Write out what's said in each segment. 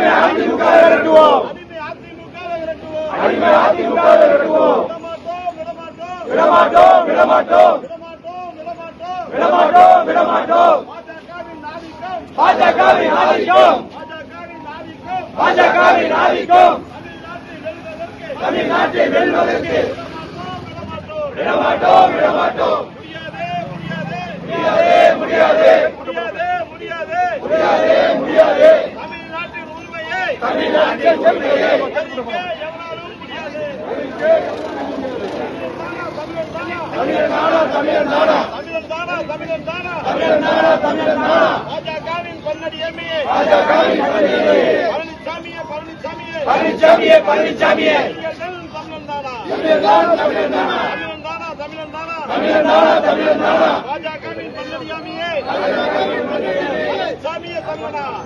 அதிமுக விரட்டுவோம். விடமாட்டோம் விடமாட்டோம் விடமாட்டோம் விடமாட்டோம். பாஜகவின் ஆதிக்கம் பாஜகவின் ஆதிக்கம் தமிழ்நாட்டை வெல்வதற்கு விடமாட்டோம் விடமாட்டோம். முடியாதே முடியாதே முடியாதே முடியாதே. தமிழ்நாட்டின் உரிமையை பாஜகவின் பன்னடி எம்ஏ பழனிசாமியே பழனிசாமியே பாஜகவின் பன்னடி எம்ஏ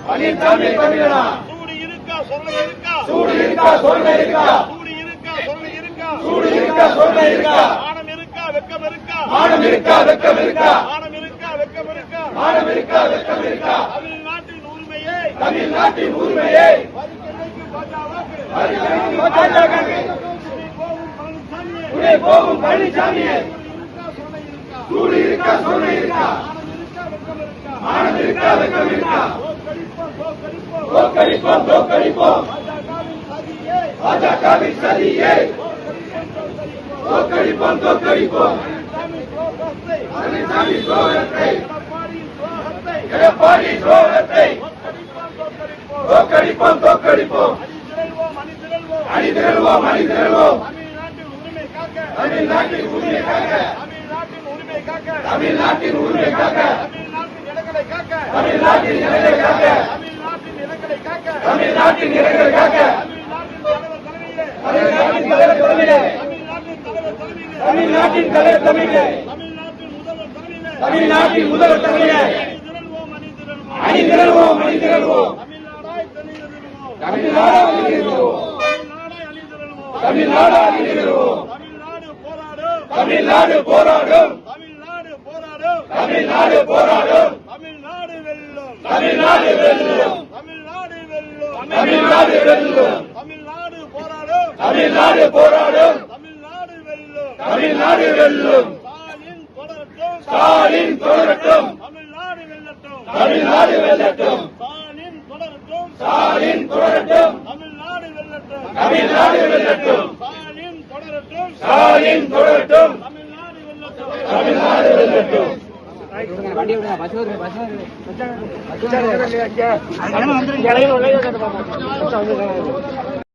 பழனிசாமி தமிழனா. சூடு இருக்கா சொல்ல இருக்கா சூடு இருக்கா சொல்ல இருக்கா. மானம் இருக்கா வெக்கம் இருக்கா மானம் இருக்கா வெக்கம் இருக்கா. மானம் இருக்கா வெக்கம் இருக்கா மானம் இருக்கா வெக்கம் இருக்கா. தமிழ்நாட்டின் உரிமையை போகும் பழனிசாமியே. சூடு இருக்கா சொல்ல இருக்கா. மானம் இருக்கா வெக்கம் இருக்கா. தோற்கடிப்போம் தோற்கடிப்போம் பாஜகவின் சதியை. தோற்கடிப்போம் தோற்கடிப்போம் பழனிசாமி துரோகத்தை எடப்பாடி துரோகத்தை. தோற்கடிப்போம் தோற்கடிப்போம் அணிதிரள்வோம் அணிதிரள்வோம். தமிழ்நாட்டின் உரிமை காக்க தமிழ்நாட்டின் உரிமை காக்க தமிழ்நாட்டின் நிலைகளை காக்க தமிழ்நாட்டின் நிலைகளை காக்க தமிழ்நாட்டின் தலைவர் தலைமையிலே தமிழ்நாட்டின் தலைவர் தலைமையிலே தமிழ்நாட்டின் முதல்வர் தலைமையிலே அணிதிரள்வோம் அணிதிரள்வோம். தமிழ்நாடு அணிதிரள்வோம் தமிழ்நாடு அணிதிரள்வோம். தமிழ்நாடு போராடும் தமிழ்நாடு போராடும். தமிழ்நாடு வெல்லும் தமிழ்நாடு வெல்லும் தமிழ்நாடு வெல்லும். தமிழ்நாடு வெல்லும். தமிழ்நாடு போராடும் தமிழ்நாடு போராடும். தமிழ்நாடு வெல்லும். தமிழ்நாடு வெல்லும். ஸ்டாலின் தொடரட்டும். ஸ்டாலின் தொடரட்டும். தமிழ்நாடு வெல்லட்டும். தமிழ்நாடு வெல்லட்டும். ஸ்டாலின் தொடரட்டும். ஸ்டாலின் தொடரட்டும். தமிழ்நாடு வெல்லட்டும். தமிழ்நாடு வெல்லட்டும். ஸ்டாலின் தொடரட்டும். ஸ்டாலின் தொடரட்டும். தமிழ்நாடு வெல்லட்டும். தமிழ்நாடு வெல்லட்டும். வந்துருங்க